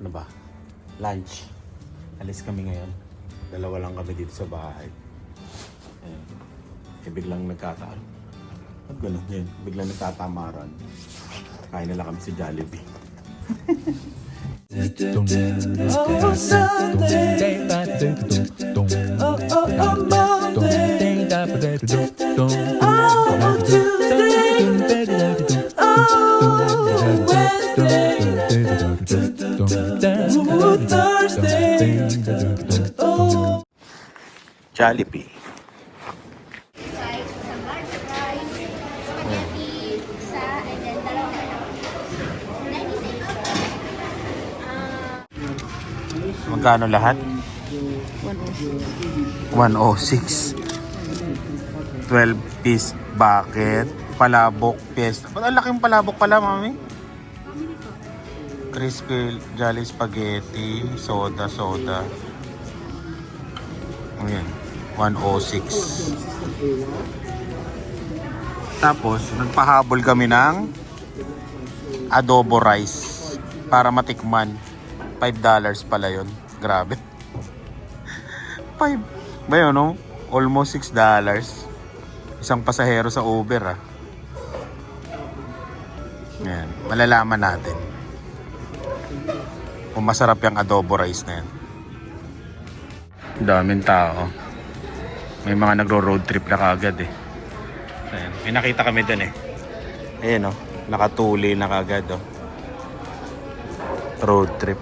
ano ba? Lunch. Alis kami ngayon. Dalawa lang kami dito sa bahay. Ayan. Eh, biglang nagkataon. At gano'n yun. Biglang nagtatamaran. Kain na lang kami sa Jollibee. Jollibee. Magkano lahat? 106. 12 piece bucket, palabok, fiesta. Ba't ang laking palabok pala, mami? Crispy Jolly Spaghetti, soda. Ayan, 106. Tapos, nagpahabol kami ng adobo rice para matikman. $5 pala yun. Grabe. 5. Ba yun, no? Almost $6. Isang pasahero sa Uber, ah. Yan. Malalaman natin kung masarap yung adobo rice na yan. Daming tao. May mga nagro-road trip na kagad, eh. Ayan. May nakita kami dun, eh. Ayan, oh. Nakatuli na kagad, oh. Road trip.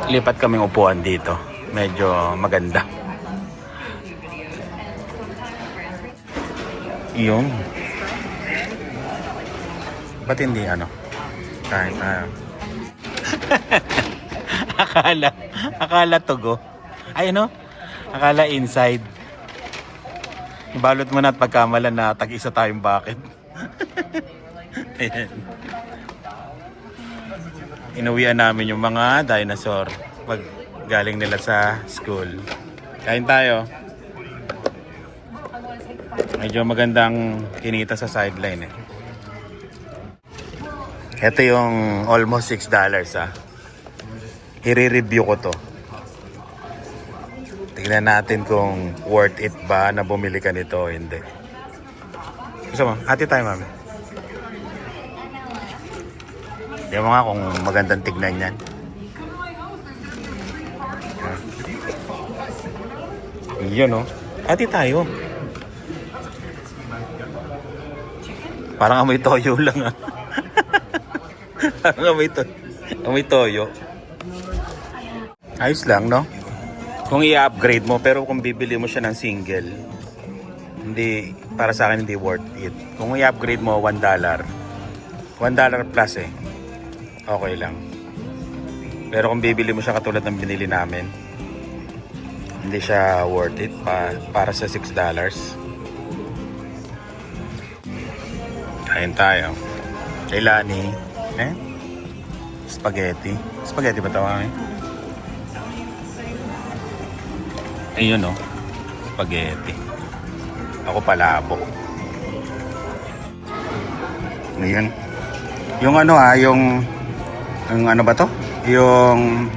Lipat kaming upuan dito. Medyo maganda. Yung ba't hindi ano? Kahit akala tugo. Ay no? Akala inside. Ibalot mo na at pagkamalan na tag-isa tayong bucket. Ayan. Inuwian namin yung mga dinosaur pag galing nila sa school. Kain tayo. Medyo magandang kinita sa sideline, eh. Ito yung almost $6, ah. I-review ko to. Tingnan natin kung worth it ba na bumili ka nito o hindi. Gusto mo? Hati tayo, mami. Tingnan mo nga kung magandang tignan yan. Yun, no? Hati tayo. Parang amoy toyo lang, ah. Parang amoy toyo. Ayos lang, no? Kung i-upgrade mo, pero kung bibili mo siya ng single, hindi, para sa akin hindi worth it. Kung i-upgrade mo, $1 plus, eh. Okay lang. Pero kung bibili mo siya katulad ng binili namin, hindi siya worth it para sa $6. Kain tayo. Kay Lani. Spaghetti. Spaghetti ba tawag? Ayun, no? Spaghetti. Ako palabok. Ayan. Yung ano, yung ano ba to? Yung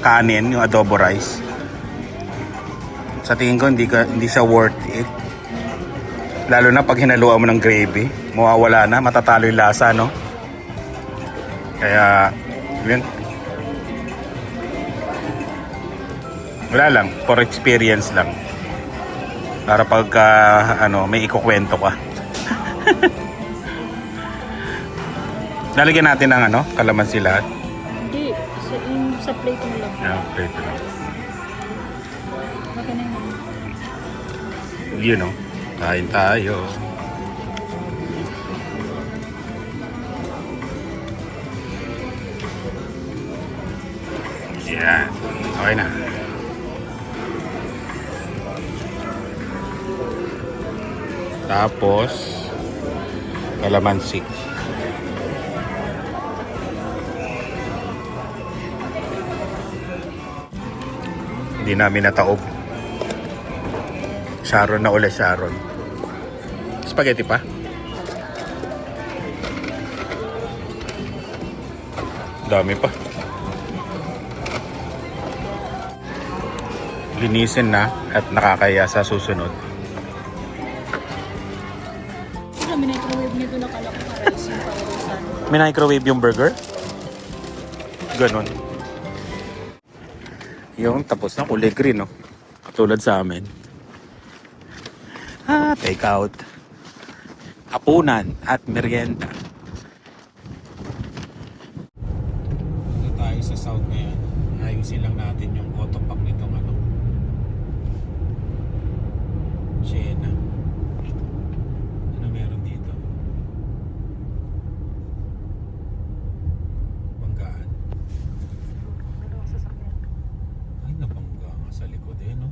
kanin, yung adobo rice. Sa tingin ko hindi siya worth it. Lalo na pag hinaluan mo ng gravy, mawawala na, matatalo yung lasa, no? Kaya yun. Wala lang, for experience lang. Para pagka may ikukwento ka. Lalagyan natin ng kalamansi lahat. Hindi, sa plate mo lang. Yeah, plate mo lang. Okay na yun. Yun, no? Kain tayo. Yan. Okay na. Tapos kalamansi. Hindi namin nataob. Sharon na uli, Sharon. Spaghetti pa? Dami pa. Linisin na at nakakaya sa susunod. Wala, minicrowave nito nakala ko na rice yung paurusan. May microwave yung burger? Ganon. Yung tapos na kulay green, no? Katulad sa amin. Take out. Hapunan at merienda. Dito tayo sa south ngayon. Ayusin lang natin yung autopack nitong ano. Siena. Ano meron dito? Banggaan. Dalawang sasakyan. Ay, nabangga nga sa likod eh, no?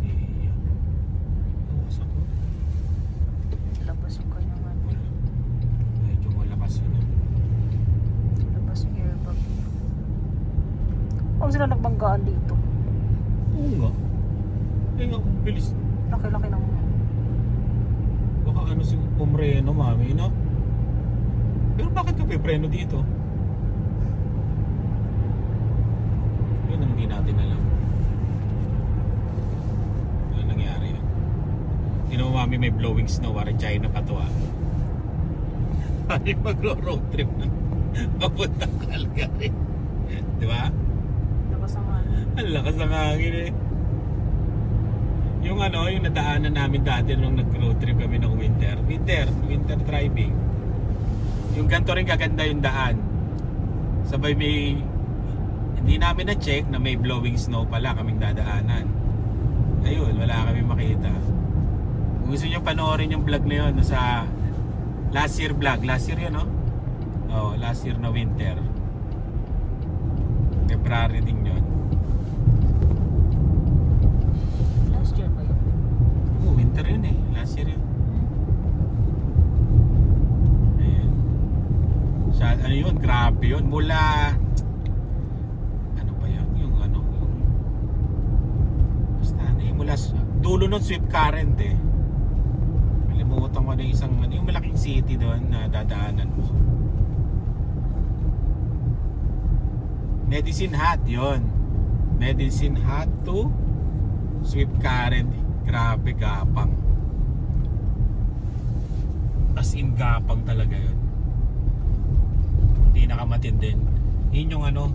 Iya. Tawas ako. Labas yung kanyang ano. Medyo malakas yun. No? Labas yung airbag. Huwag sila nagbanggaan dito. Oo nga. Eh nga, bilis. Laki-laki ng... Baka ano si Pumreno, mami, no? Pero bakit ka pipreno dito? Yun ang hindi natin alam. Ano nangyari yun? Hindi mo, mami, may blowing snow. Wari China pa to, ah. Ay, magro-road trip na. Papuntang Calgary. Di ba? Labas ang ano. Ang lakas ng hangin eh. Yung ano, yung nadaanan namin dati nung nag-road trip kami ng winter driving. Yung ganito rin kaganda yung daan. Sabay may, hindi namin na-check na may blowing snow pala kaming dadaanan. Ayun, wala kami makita. Kung gusto nyo panoorin yung vlog na yun, sa last year vlog, last year yun, no? Oh, last year na winter. February din yun. Last year ba yun? Oh, winter yun eh. Last year yun. Ayun. Ano yun? Grabe yun. Mula... Ano ba yun? Yung ano? Yung... Basta ano eh. Mula dulo ng sweep current eh. Malimutan ko na isang... Yung malaking city doon na dadaanan mo. Medicine Hat yun. Medicine Hat to sweep current. Grabe, gapang. As in gapang talaga yun. Hindi nakamatindin. Yun yung ano,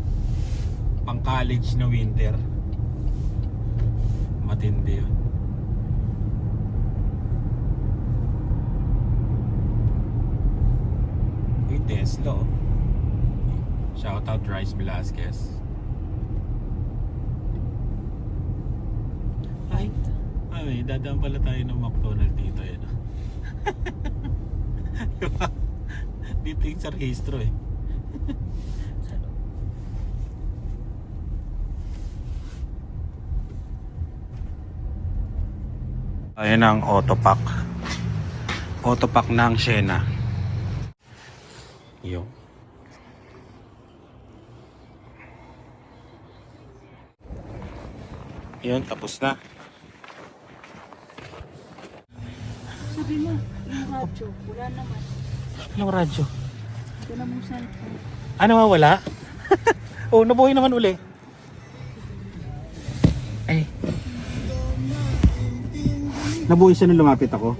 pang college na winter. Matindi yun. Uy, Tesla oh. Shoutout Rice Velasquez. Ay, dadaan pala tayo ng McDonald's dito eh. No? Diba? Dito yung sa rehistro eh. Ayan ang autopack. Autopack ng Siena. Yung. Yun, tapos na. Sabi mo, yung radyo, wala naman. Anong radyo? Ito na mong cellphone. Ano mawala? Oh, nabuhay naman uli. Ay. Nabuhay siya nung lumapit ako.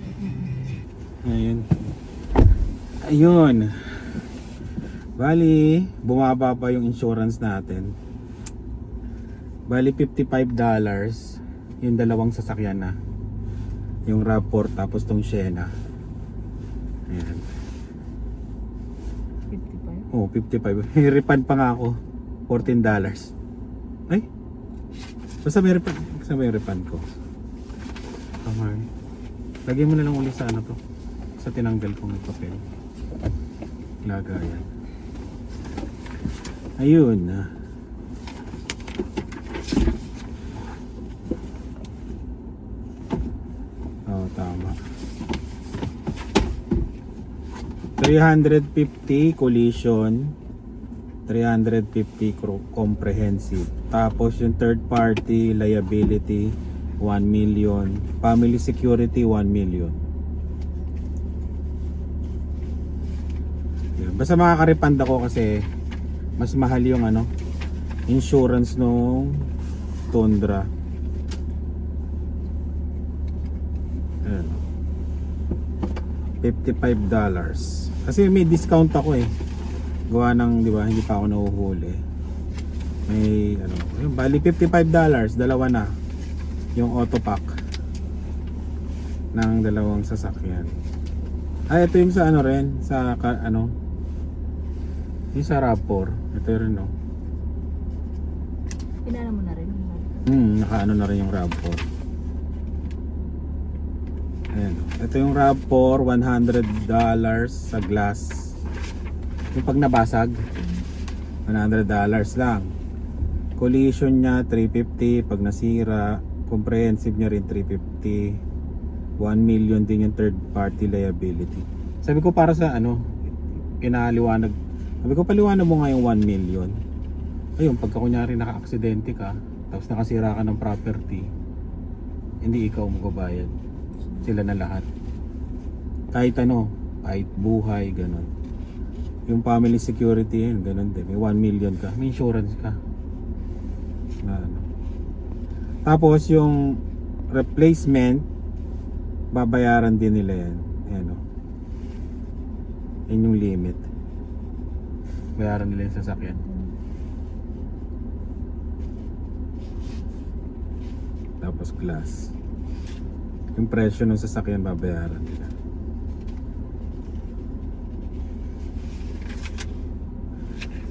Ayun. Ayun. Bali, bumaba pa yung insurance natin. Bali, $55. Yung dalawang sasakyan na. Yung RAV4 tapos tong Siena. Ayan. 55? Oh, 55. Refund pa nga ako. $14. Ay. Basta may refund. Basta may refund ko. Okay. Lagyan mo na lang ulit sa ano to. Sa tinanggal kong papel. Lagayan. Ayun. Oh, tama. 350 collision, 350 comprehensive. Tapos yung third party liability 1 million, family security 1 million. Yun. Basta makaka-refund ako kasi mas mahal yung ano, insurance nung Tundra. Ayan. $55. Kasi may discount ako eh. Gawa ng, di ba, hindi pa ako nahuhuli. May ano, yung bali $55, dalawa na. Yung auto pack ng dalawang sasakyan. Ay, ito yung sa ano rin, sa ano, yung sa RAV4. Ito rin, no. Pinala mo na rin. Nakaano na rin yung RAV4. Ayan. Ito yung RAV4, $100 sa glass. Yung pag nabasag, $100 lang. Collision niya, $350. Pag nasira, comprehensive niya rin, $350. 1 million din yung third party liability. Sabi ko para sa ano, pinaliwanag. Sabi ko paliwanag mo nga yung 1 million. Ayun, pagka kunyari naka-aksidente ka, tapos nakasira ka ng property, hindi ikaw magbabayad. Sila na lahat. Kahit ano, kahit buhay, ganun. Yung family security yun, ganun din. May 1 million ka, may insurance ka. Na, ano. Tapos yung replacement, babayaran din nila yan. Ayan o. Yan yung limit. Bayaran nila yung sasakyan. Tapos glass. Yung presyo ng sasakyan babayaran nila.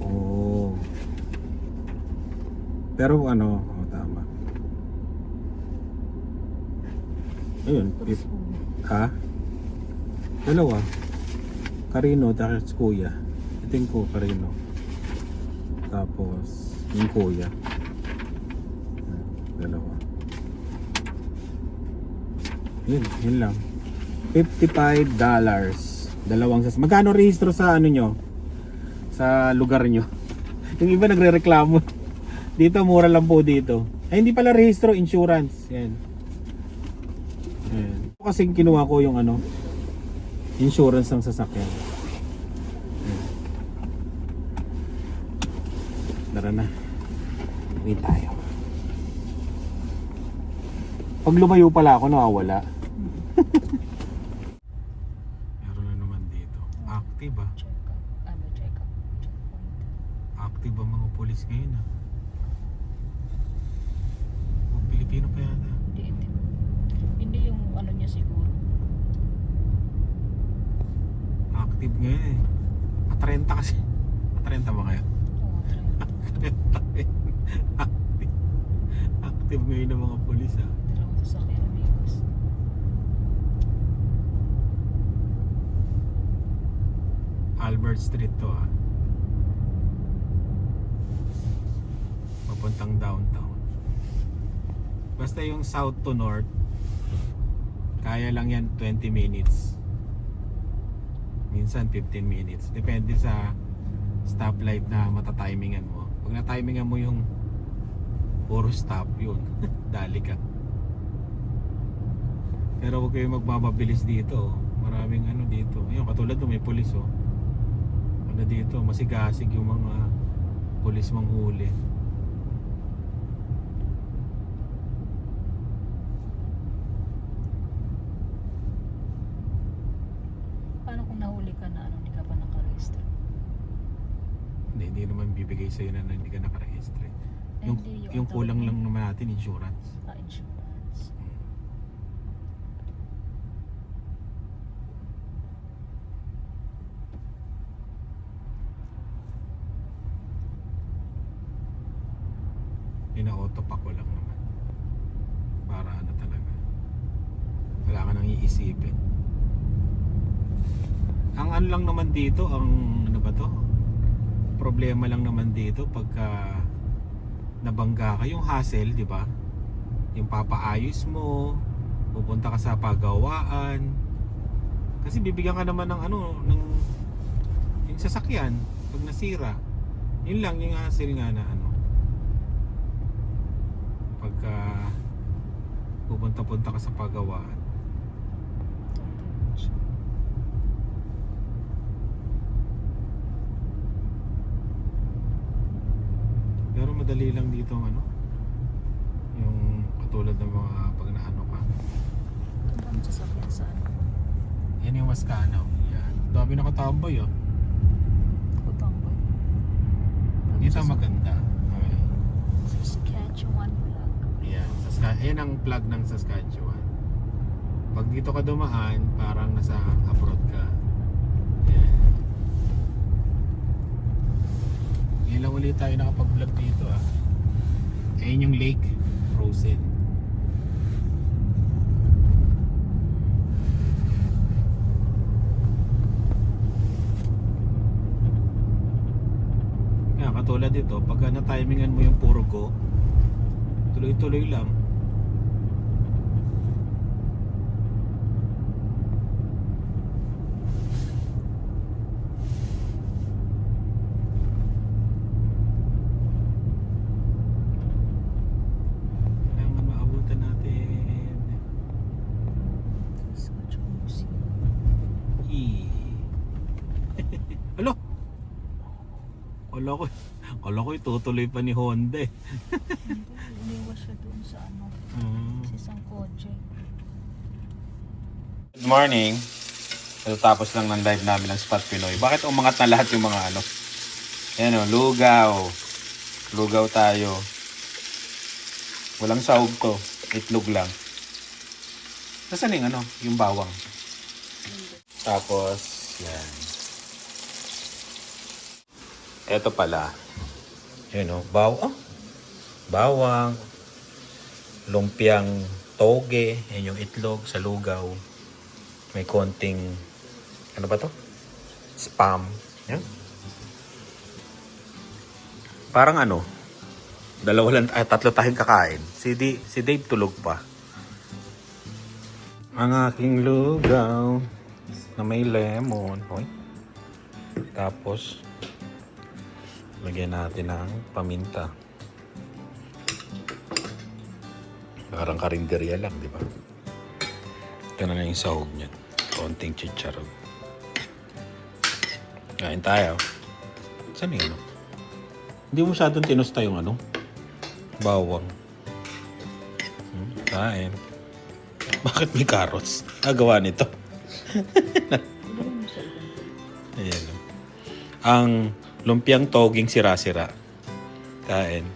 Oh. Pero ano, oh, tama. Ayun, ha? Dalawa. Carino, tapos kuya. Ito yung ko, Carino. Tapos, yung kuya. Dalawa. Yun lang. $55. Dalawang sas. Magkano rehistro sa ano nyo? Sa lugar nyo? Yung iba nagre-reklamo. Dito, mura lang po dito. Ay, hindi pala rehistro, insurance. Yan. Ayan. Kasi kinuha ko yung ano, insurance ng sasakyan. Ayan. Tara na. Uwi tayo. Pag lumayo pala ako, nawawala. Meron na naman dito. Active ah. Check up. Active ang mga polis ngayon ah. Pag Pilipino pa yata. Hindi yung ano niya siguro. Active ngayon eh. 30 kasi. 30 ba ngayon? Oo, 30. Active ngayon ng mga polis ah. dalawang sasakyan amigos. Albert Street to ah. Papuntang downtown. Basta yung south to north, kaya lang yan 20 minutes. Minsan 15 minutes. Depende sa stoplight na matatimingan mo. Pag na-timingan mo yung puro stop, yun. Dali ka. Pero huwag kayong magmamabilis dito. Maraming ano dito. Ayun, katulad doon may pulis oh. Ano dito, masigasig yung mga pulis manghuli. Paano kung nahuli ka na ano, hindi ka pa nakarehistro? Hindi naman bibigay sa'yo na hindi ka nakaregistre. Yung, Hindi, yung kulang lang naman natin, insurance. Insurance. Ina-autopack ko lang naman. Para ano talaga. Wala ka nang iisipin. Ang ano lang naman dito, ang ano ba to? Problema lang naman dito pagka nabangga ka, yung hassle, di ba? Yung papaayos mo, pupunta ka sa pagawaan. Kasi bibigyan ka naman ng ano, ng yung sasakyan pag nasira. Yun lang yung hassle nga na ano. Pagka pupunta-punta ka sa pagawaan. madali lang dito ano. Yung katulad ng mga pag naano ka. Ang dami sasakyan sa ano. Yan yung Wascana. Yan. Dami nakatambay oh. Kutambay. Dito ang maganda. Okay. Saskatchewan vlog. Yan. Yan ang plug ng Saskatchewan. Pag dito ka dumaan, parang nasa abroad ka. Yan. Ngayon lang ulit tayo nakapag-vlog dito ah. Ayun yung lake, frozen. Kaya katulad dito, pagka na-timingan mo yung puro go, tuloy-tuloy lang. Kailangan maabutan natin. Saskatchewan Museum. Alo! Kala ko itutuloy pa ni Honda eh. Hindi, iniwas siya doon sa ano. Sa isang kotse. Good morning. Tapos lang ng live namin ng Spot Pinoy. Bakit umangat na lahat yung mga ano? Ayan o, lugaw. Lugaw tayo. Walang sahog to. Itlog lang. Nasaan yung ano? Yung bawang. Tapos, yan. Ito pala. Yun o, bawang. Lumpiang toge. Yan yung itlog sa lugaw. May konting, ano ba to? Spam. Yan. Parang ano, tatlo tayong kakain. Si Dave tulog pa. Ang aking lugaw na may lemon. Hoy. Tapos, lagyan natin ng paminta. Parang karinderya lang, di ba? Ito na lang yung sahog niyan. Konting chicharon. Kain tayo. Saan yung ano? Hindi mo masyadong tinusta yung ano? Bawang. Kain. Bakit may carrots? Nagawa nito. Ayan. Ang lumpiang toging sira-sira. Kain.